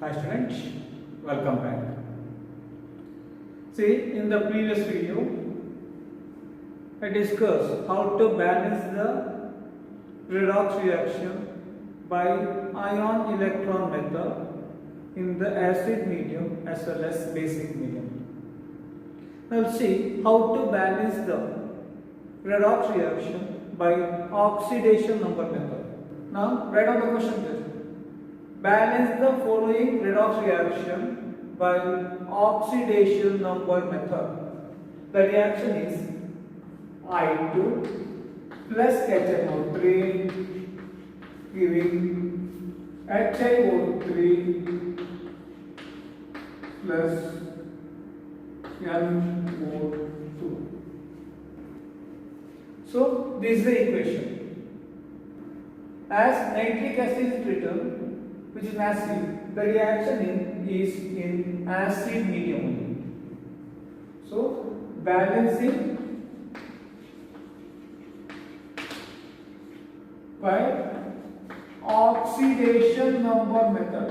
Hi students, welcome back. See, in the previous video, I discussed how to balance the redox reaction by ion electron method in the acid medium as well as basic medium. Now see how to balance the redox reaction by oxidation number method. Now write down the question please. Balance the following redox reaction by oxidation number method. The reaction is I2 plus HNO3 giving HiO3 plus NO2. So this is the equation. As nitric acid is written, which is acid, the reaction is in acid medium only. So balancing by oxidation number method.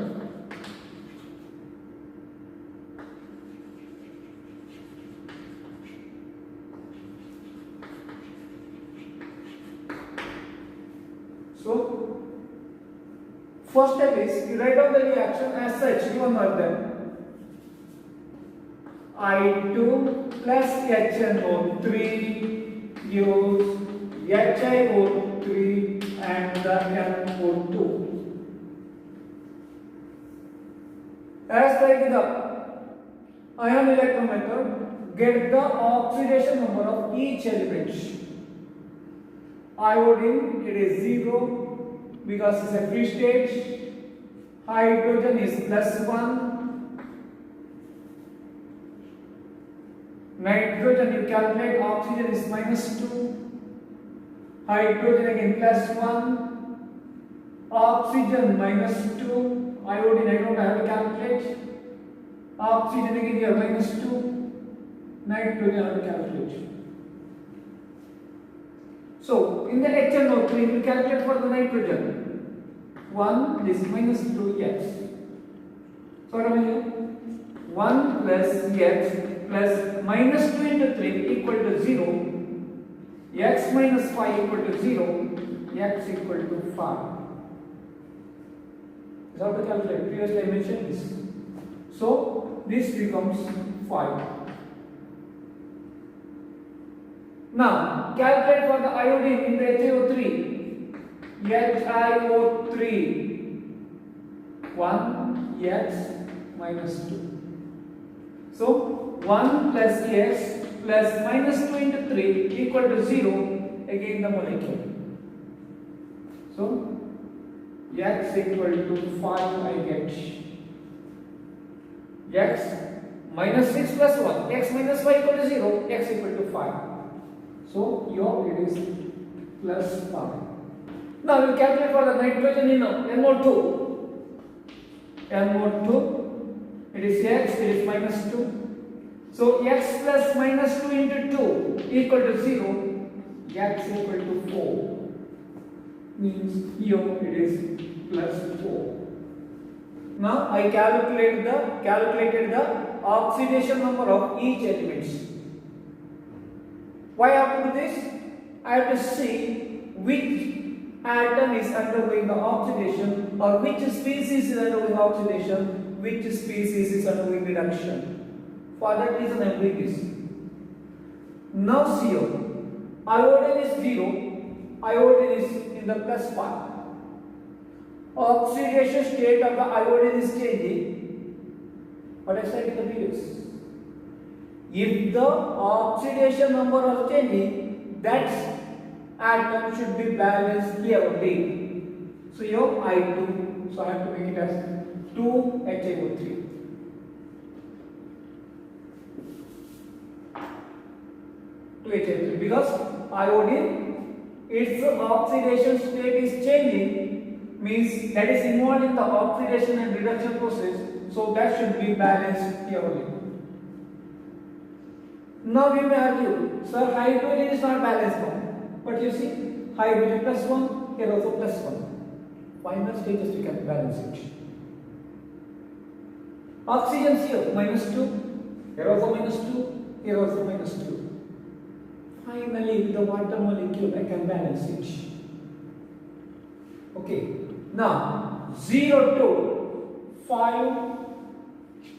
So first step is you write down the reaction as such, given by them. I2 plus HNO3 gives HiO3 and the NO2. As like the ion electron method, get the oxidation number of each element. Iodine, it is 0. Because it's a free state. Hydrogen is +1. Nitrogen, you calculate, oxygen is -2. Hydrogen again +1. Oxygen -2. Iodine, I don't have to calculate. Oxygen again here -2. Nitrogen, I have to calculate. So, in the HNO3, we calculate for the nitrogen. 1 is -2 X. So, what am I here? 1 plus X plus -2 into 3 equal to 0. X minus 5 equal to 0. X equal to 5. This is how to calculate. Previously, I mentioned this. So, this becomes 5. Now, calculate for the iodine in the HiO3. HiO3 1 X minus 2. So, 1 plus X plus -2 into 3 equal to 0. Again the molecule. So, X equal to 5 I get. X minus 6 plus 1. X minus 5 equal to 0. X equal to 5. So here it is +5. Now we calculate for the nitrogen in NO2. NO2, it is X, it is -2. So X plus -2 into 2 equal to 0. X equal to 4. Means here it is +4. Now I calculated the oxidation number of each element. Why I have to do this? I have to see which atom is undergoing the oxidation or which species is undergoing oxidation, which species is undergoing reduction. For that reason I am doing this. Now see here, iodine is 0, iodine is in the +1. Oxidation state of the iodine is changing. What I said in the previous. If the oxidation number is changing, that atom should be balanced here only. So here I2, so I have to make it as 2 HiO3. 2 HiO3 because iodine, its oxidation state is changing, means that is involved in the oxidation and reduction process. So that should be balanced here only. Now we may argue, sir, hydrogen is not balanced now. But you see, hydrogen +1, here also +1. Final stages we can balance it. Oxygen here -2, here also -2, here also -2. Finally, with the water molecule, I can balance it. Okay. Now 0 to 5,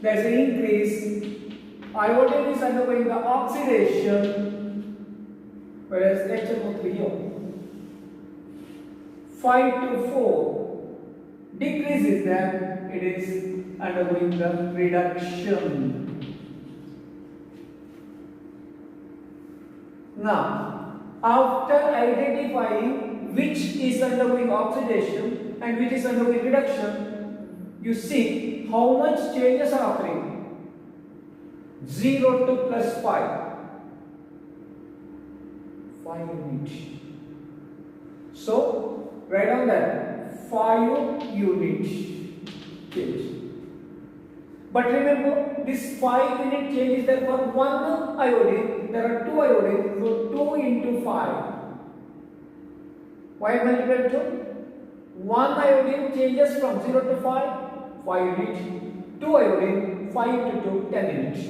there's an increase. Iodine is undergoing the oxidation, whereas HNO3 here. 5 to 4 decreases, then it is undergoing the reduction. Now, after identifying which is undergoing oxidation and which is undergoing reduction, you see how much changes are occurring. 0 to +5, 5 units. So, write down that 5 units change. But remember, this 5 unit change is there for one iodine. There are 2 iodine, so 2 into 5. Why multiply 2? 1 iodine changes from 0 to 5, 5 units. 2 iodine, 5 to 2, 10 units.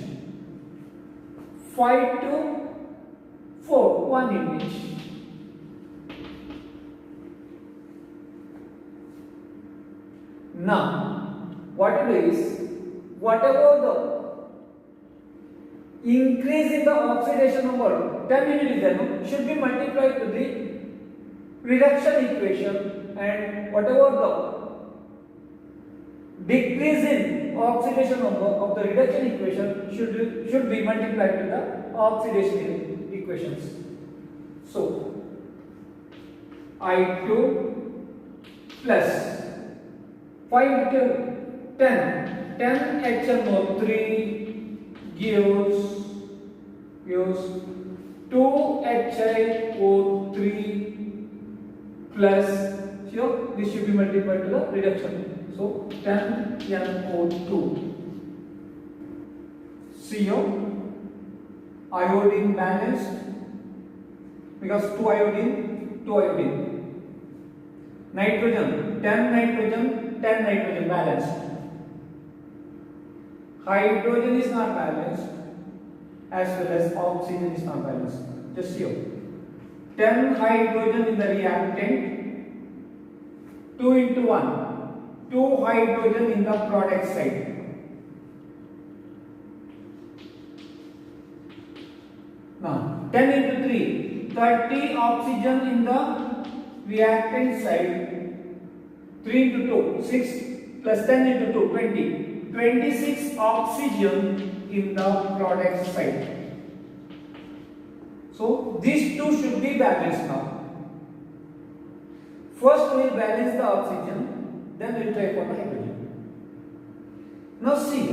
5 to 4, 1 unit. Now, what it is, whatever the increase in the oxidation number 10 unit is there, should be multiplied to the reduction equation, and whatever the decrease in oxidation number of the reduction equation should be multiplied to the oxidation equations. So I2 plus 5 to 10, 10 HNO3 gives 2 HiO3 plus, here this should be multiplied to the reduction. So 10 NO2. CO, iodine balanced, because 2 iodine. Nitrogen, 10 nitrogen, 10 nitrogen balanced. Hydrogen is not balanced, as well as oxygen is not balanced. Just here. 10 hydrogen in the reactant, 2 into 1, 2 hydrogen in the product side. Now 10 into 3, 30 oxygen in the reactant side, 3 into 2, 6 plus 10 into 2, 20. 26 oxygen in the product side. So these two should be balanced now. First we will balance the oxygen, then we will try for the hydrogen. Now see,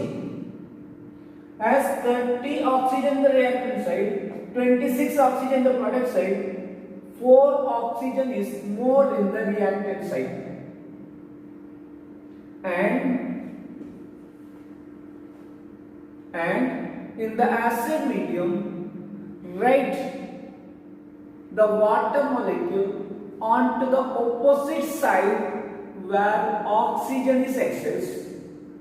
as 30 oxygen in the reactant side, 26 oxygen in the product side, 4 oxygen is more in the reactant side. And in the acid medium, write the water molecule onto the opposite side where oxygen is excess.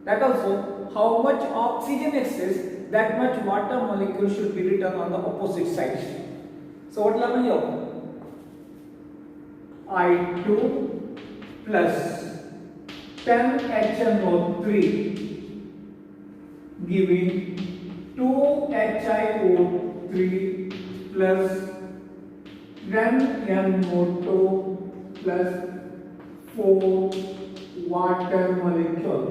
That also, how much oxygen excess, that much water molecule should be written on the opposite side. So what will happen here? I2 plus 10 HNO3 giving 2 HiO3 plus 10 NO2 plus 4 water molecule.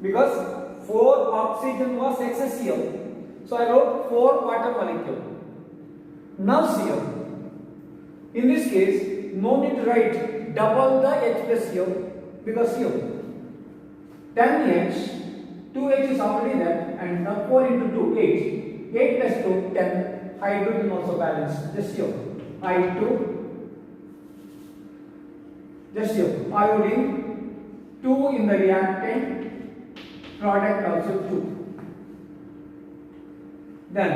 Because 4 oxygen was excess here, so I wrote 4 water molecule. Now see here, in this case, no need to write double the H plus here, because here 10H, 2H is already there, and now 4 into 2, 8. 8 plus 2, 10. Hydrogen also balanced. Just here. I2. Just here. Iodine. 2 in the reactant. Product also 2. Then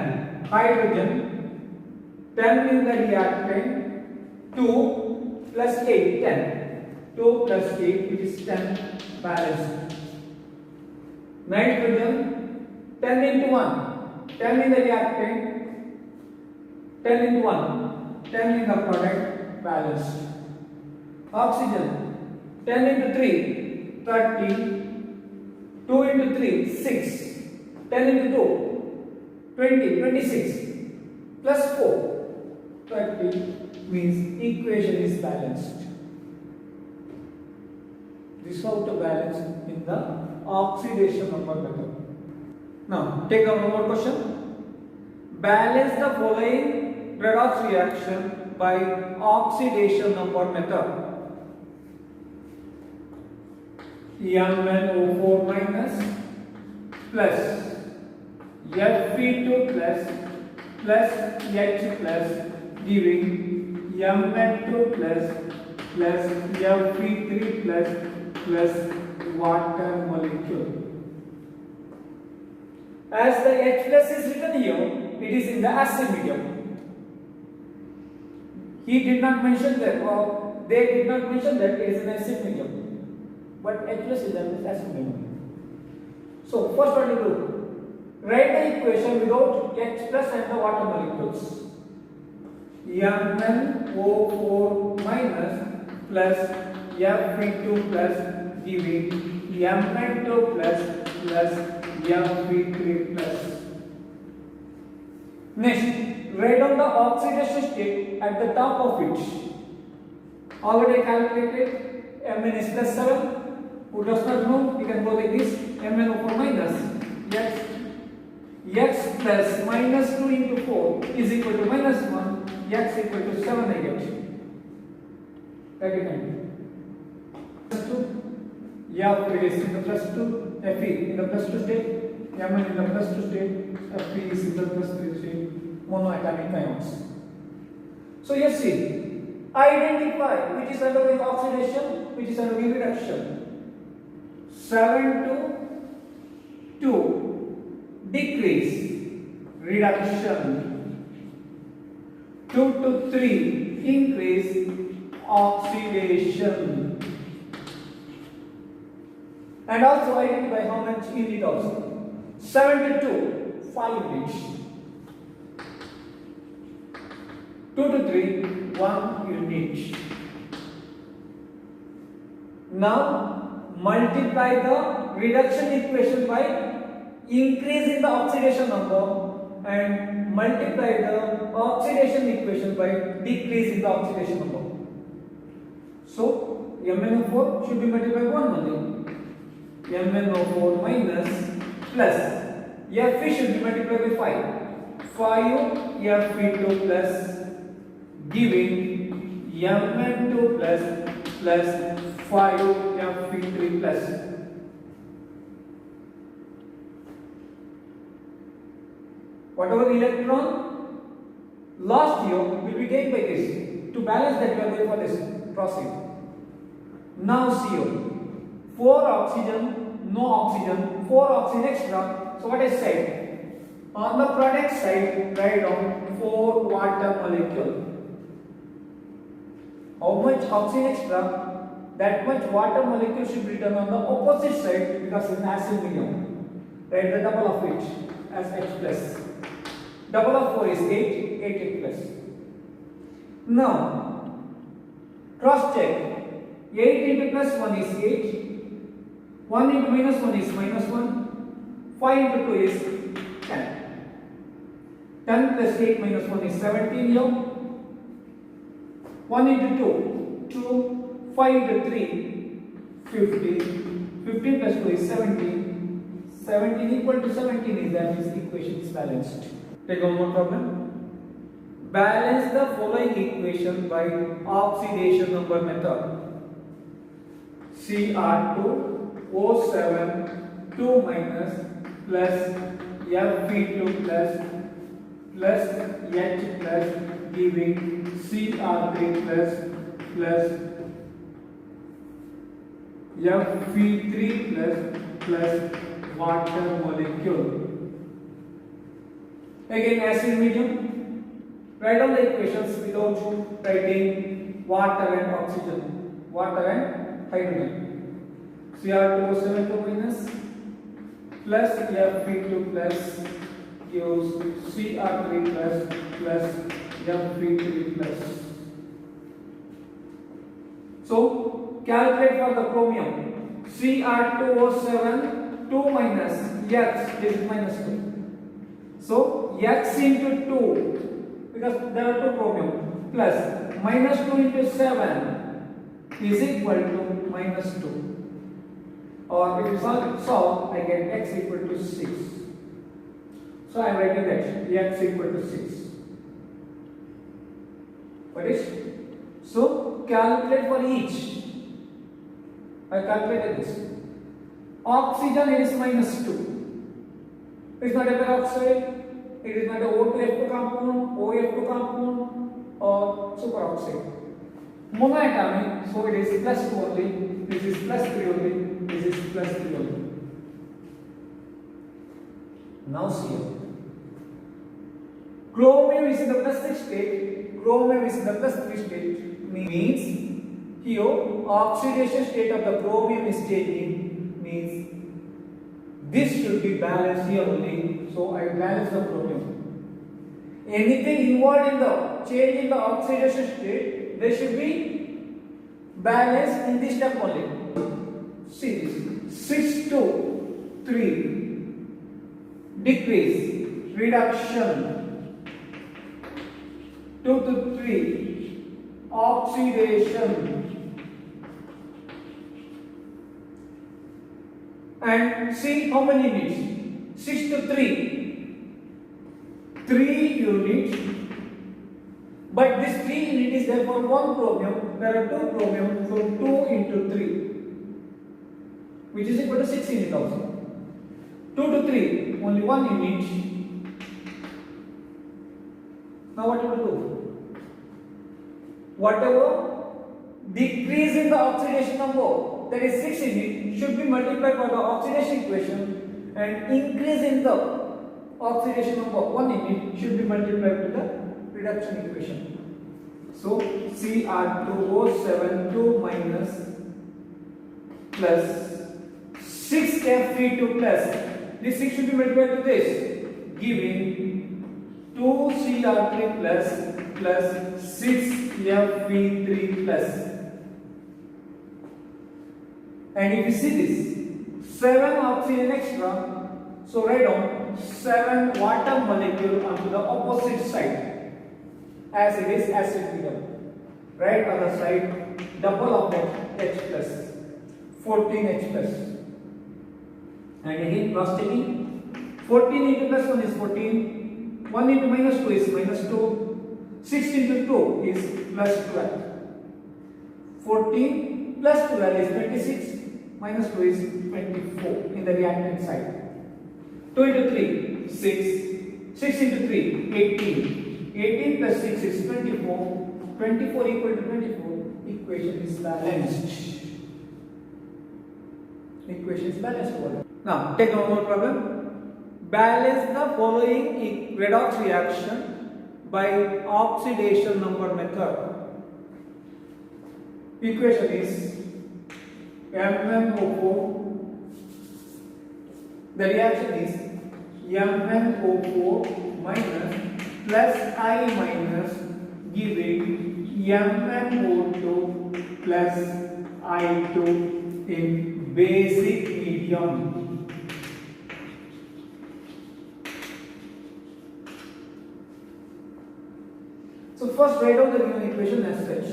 hydrogen. 10 in the reactant. 2 plus 8, 10. 2 plus 8, which is 10 balanced. nitrogen 10 into 1, 10 in the reactant, 10 into 1, 10 in the product, balanced. Oxygen 10 into 3, 30, 2 into 3, 6, 10 into 2, 20, 26, plus 4, 30, means equation is balanced. This is how to balance in the oxidation number method. Now, take up one more question. Balance the following redox reaction by oxidation number method. MnO4 minus plus Fe2 plus H plus giving Mn2 plus Fe3 plus water molecule. As the H plus is written here, it is in the acid medium. He did not mention that, or they did not mention that it is an acid medium. But H plus is an acid medium. So first what you do? Write the equation without H plus and the water molecules. MnO4 minus plus Fe2 plus giving Mn2 plus Fe3 plus. Next, write down the oxidation state at the top of it. Already calculated, Mn is plus 7. Who does not know, you can go like this. MnO4 minus X plus minus 2 into 4 is equal to minus 1. X equal to 7 I get. Again. Plus 2. F is in the plus 2. Fe in the plus 2 state. Mn in the plus 2 state. Fe is in the plus 3 state. Monoatomic ions. So you see, identify which is undergoing oxidation, which is undergoing reduction. 7 to 2, decrease, reduction. 2 to 3, increase, oxidation. And also identify how much unit also. 7 to 2, 5 units. 2 to 3, 1 unit. Now multiply the reduction equation by increase in the oxidation number and multiply the oxidation equation by decrease in the oxidation number. So MnO4 should be multiplied by 1 only. MnO4 minus plus Fe should be multiplied by 5 Fe2 plus giving Mn2 plus 5 Fe3 plus. Whatever electron lost here will be gained by this. To balance that, we are going for this process. Now see here, 4 oxygen, no oxygen, 4 oxygen extra. So what I said, on the product side, write down 4 water molecule. How much oxygen extra? That much water molecule should be written on the opposite side because it's an acid medium. Write the double of it as H plus. Double of 4 is 8, 8 plus. Now, cross check. 8 into plus 1 is 8. 1 into minus 1 is minus 1. 5 into 2 is 10. 10 plus 8 minus 1 is 17 here. 1 into 2, 2. 5 into 3, 15. 15 plus 2 is 17. 17 equal to 17 is that this equation is balanced. Take one more problem. Balance the following equation by oxidation number method. Cr2O7 2 minus plus Fe2 plus H plus giving Cr3 plus Fe3 plus water molecule. Again acid medium. Write down the equations without writing water and oxygen, water and hydrogen. Cr2O7 2 minus plus Fe2 plus gives Cr3 plus Fe3 plus. So calculate for the chromium. Cr2O7 2 minus X is minus 2. So X into 2, because there are two chromium, plus minus 2 into 7 is equal to minus 2. Or if you solve, I get X equal to 6. So I am writing that X equal to 6. What is? So calculate for each. I calculated this. Oxygen it is minus 2. It is not a peroxide. It is not a O2F2 compound, OF2 compound, or superoxide. Monoatomic, so it is plus 2 only. This is plus 3 only. This is plus 3 only. Now see. Chromium is in the plus 6 state. Chromium is in the plus 3 state. Means here oxidation state of the chromium is changing. Means this should be balanced here only. So I balance the chromium. Anything involved in the change in the oxidation state, they should be balanced in this step only. See this 6 to 3 decrease, reduction, 2 to 3 oxidation, and see how many units? 6 to 3, 3 units. But this 3 unit is there for one chromium. There are 2 chromium, so 2 into 3, which is equal to 6 units also. 2 to 3, only 1 unit. Now what you will do? Whatever decrease in the oxidation number, that is 6 unit, should be multiplied by the oxidation equation, and increase in the oxidation number 1 unit should be multiplied with the reduction equation. So Cr2O7 2 minus plus 6 Fe2 plus. This 6 should be multiplied to this, giving 2 Cr3 plus 6 Fe3 plus. And if you see this, 7 oxygen extra, so write down 7 water molecule onto the opposite side, as it is acid medium. Right other side, double of that H plus, 14 H plus. And again cross taking, 14 into plus 1 is 14, 1 into minus 2 is minus 2, 6 into 2 is plus 12. 14 plus 12 is 26, minus 2 is 24 in the reactant side. 2 into 3, 6, 6 into 3, 18, 18 plus 6 is 24, 24 equal to 24, equation is balanced. Equation is balanced. Now take one more problem. Balance the following redox reaction by oxidation number method. Equation is MnO4. The reaction is MnO4 minus plus I minus giving MnO2 plus I2 in basic medium. So first write down the given equation as such.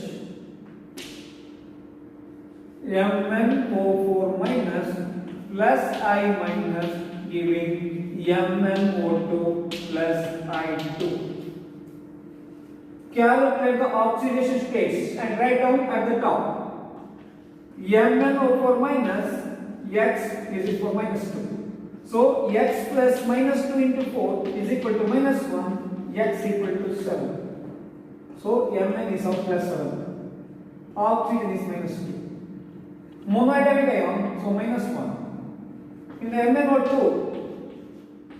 MnO4 minus plus I minus giving MnO2 plus I2. Calculate the oxidation states and write down at the top. MnO4 minus X is equal to minus 2. So X plus minus 2 into 4 is equal to minus 1, X equal to 7. So Mn is of plus 7. Oxygen is minus 2. Monoatomic ion, so minus 1. In the MnO2,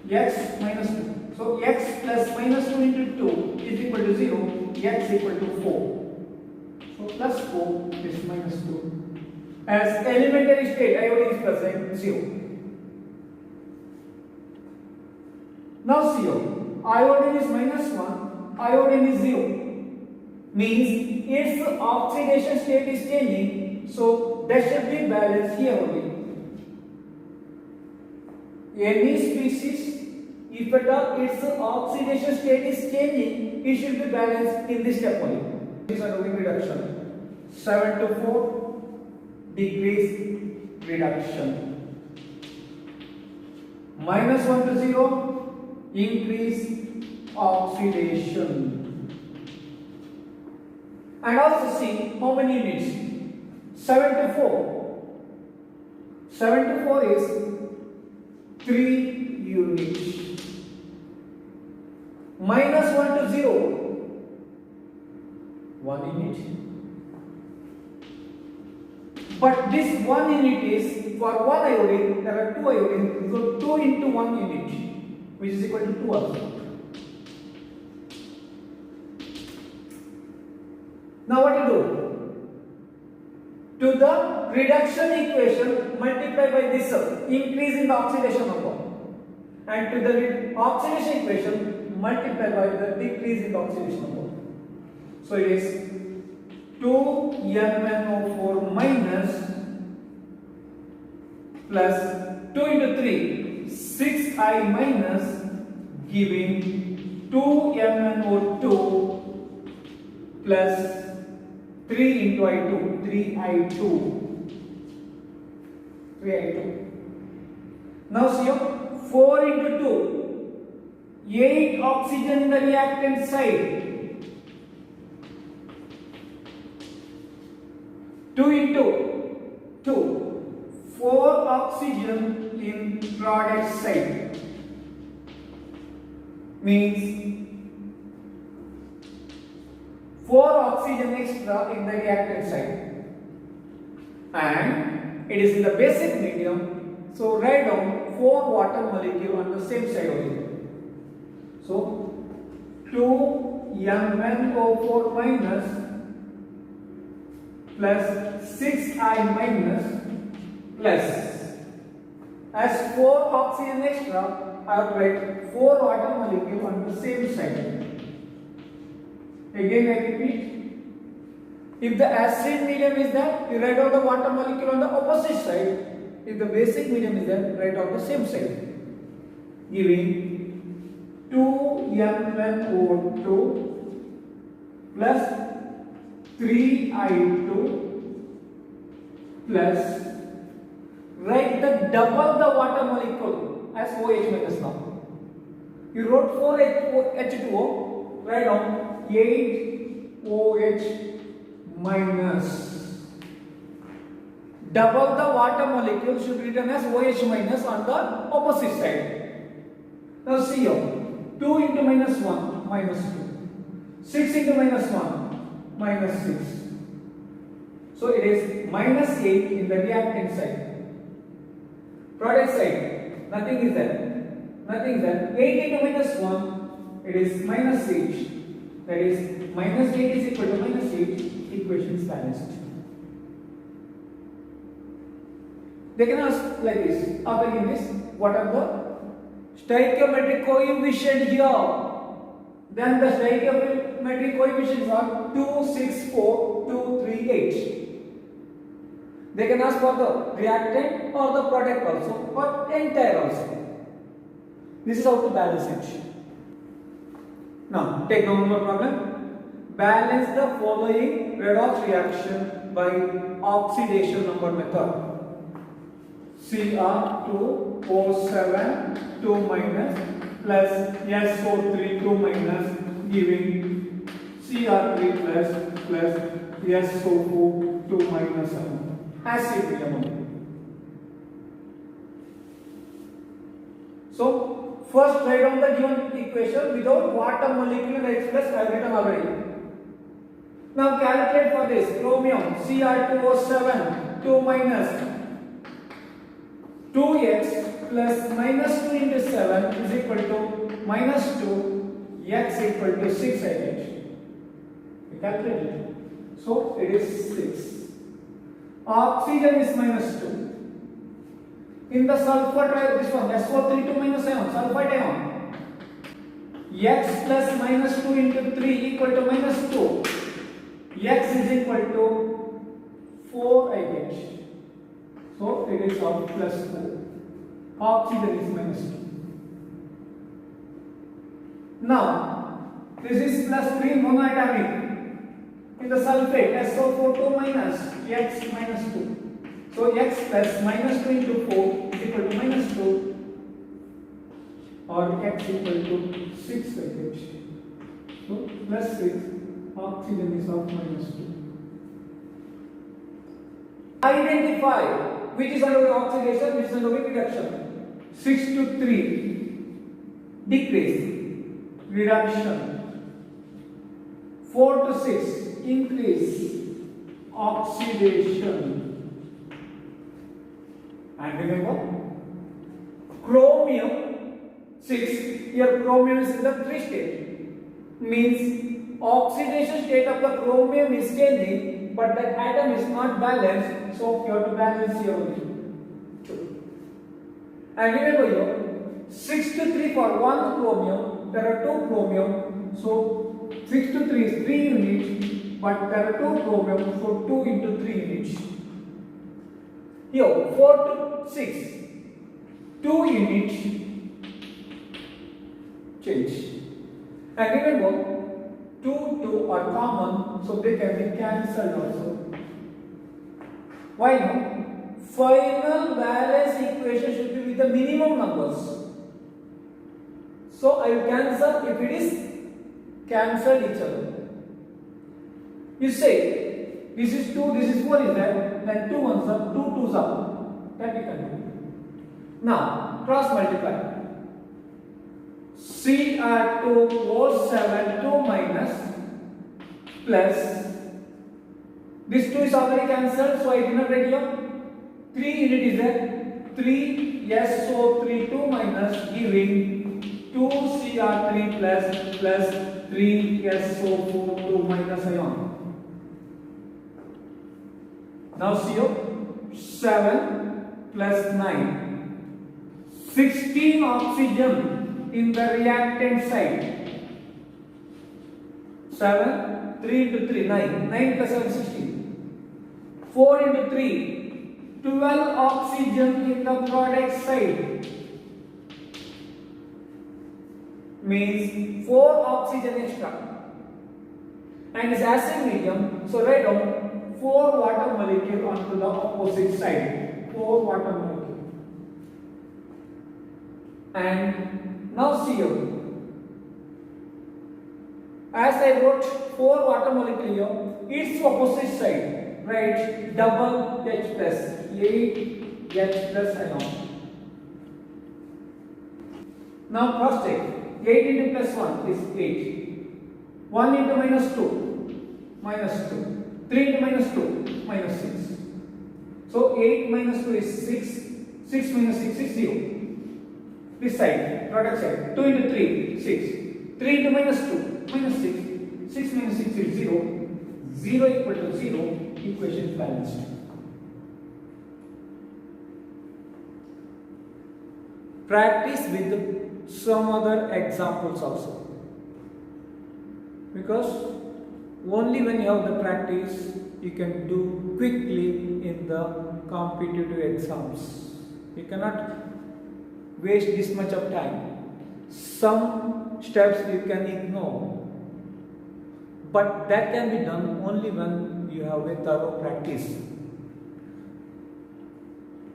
X minus 2. So X plus minus 2 into 2 is equal to 0, X equal to 4. So plus 4 is minus 2. As elementary state, iodine is present 0. Now see here, iodine is -1, iodine is 0. Means its oxidation state is changing, so there should be balance here only. Any species, if at all its oxidation state is changing, it should be balanced in this step only. These are doing reduction. 7 to 4 degrees reduction. -1 to 0 increase oxidation. And also see how many units. 7 to 4. 7 to 4 is 3 units. -1 to 0, 1 unit. But this 1 unit is for 1 iodine, there are 2 iodine, so 2 into 1 unit, which is equal to 2 also. Now what you do? To the reduction equation, multiply by this increase in the oxidation number, and to the oxidation equation, multiply by the decrease in the oxidation number. So it is 2MnO4 minus plus 2 into 3, 6I minus, giving 2MnO2 plus 3 into I2, 3I2. Now see here, 4 into 2, 8 oxygen in the reactant side. 2 into 2, 4 oxygen in product side. Means 4 oxygen extra in the reactant side, and it is in the basic medium, so write down 4 water molecule on the same side only. So 2MnO4 minus plus 6I minus plus, as 4 oxygen extra, I have write 4 water molecule on the same side. Again I repeat, if the acid medium is there, you write out the water molecule on the opposite side. If the basic medium is there, write out the same side, giving 2MnO2 plus 3I2 plus, write the double the water molecule as OH minus now. You wrote 4H2O, write down 8OH minus. Double the water molecule should be written as OH minus on the opposite side. Now see here, 2 into -1, -2. 6 into -1, -6. So it is -8 in the reactant side. Product side, nothing is there. 8 into -1, it is -8. That is, -8 is equal to -8, equation is balanced. They can ask like this, after giving this, what are the stoichiometric coefficient here? Then the stoichiometric coefficients are 2, 6, 4, 2, 3, 8. They can ask for the reactant or the product also, or entire also. This is how to balance it. Now, take down the problem. Balance the following redox reaction by oxidation number method. Cr2O7 2 minus plus SO3 2 minus, giving Cr3 plus SO4 2 minus acid medium. So first write down the given equation without water molecule expressed, I have written already. Now calculate for this. Chromium Cr2O7 2 minus 2x plus -2 into 7 is equal to -2, x equal to 6 I get. We calculate it. So it is 6. Oxygen is -2. In the sulfur, try this one, SO3 2 minus 7, sulfite ion. x plus minus 2 into 3 equal to minus 2. X is equal to 4 I get. So it is of plus 4. Oxygen is minus 2. Now this is plus 3 monoatomic. In the sulfate SO4 2 minus X minus 2. So X plus minus 2 into 4 is equal to minus 2, or X equal to 6 I get. So plus 6, oxygen is of minus 2. Identify which is undergoing oxidation, which is undergoing reduction. 6 to 3, decrease, reduction. 4 to 6, increase, oxidation. And remember, chromium 6, here chromium is in the 3 state, means oxidation state of the chromium is changing, but the atom is not balanced, so you have to balance here only. And remember here, 6 to 3 for 1 chromium, there are 2 chromium, so 6 to 3 is 3 units, but there are 2 chromium, so 2 into 3 units. Here 4 to 6, 2 units change. And remember, 2 are common, so they can be cancelled also. Why not? Final valence equation should be with the minimum numbers. So I will cancel if it is cancelled each other. You say this is 2, this is 4 is there, then 2 ones are 2 2s are. That we can do. Now cross multiply. Cr2O7 2 minus plus this 2 is already cancelled, so I did not write here. 3 unit is there. 3SO3 2 minus giving 2Cr3 plus 3SO4 2 minus ion. Now CO 7 plus 9, 16 oxygen in the reactant side. 7, 3 into 3, 9, 9 plus 7, 16. 4 into 3, 12 oxygen in the product side. Means 4 oxygen extra. And it's acid medium, so write down 4 water molecule onto the opposite side. 4 water molecule. And now CO. As I wrote 4 water molecule here, its opposite side, write double H plus, 8 H plus ion. Now cross check. 8 into plus 1 is 8. 1 into minus 2, minus 2. 3 into minus 2, minus 6. So 8 minus 2 is 6. 6 minus 6 is 0. This side, product side. 2 into 3, 6. 3 into minus 2, minus 6. 6 minus 6 is 0. 0 equal to 0. Equation is balanced. Practice with some other examples also. Because only when you have the practice, you can do quickly in the competitive exams. You cannot waste this much of time. Some steps you can ignore, but that can be done only when you have a thorough practice.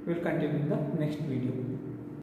We'll continue in the next video.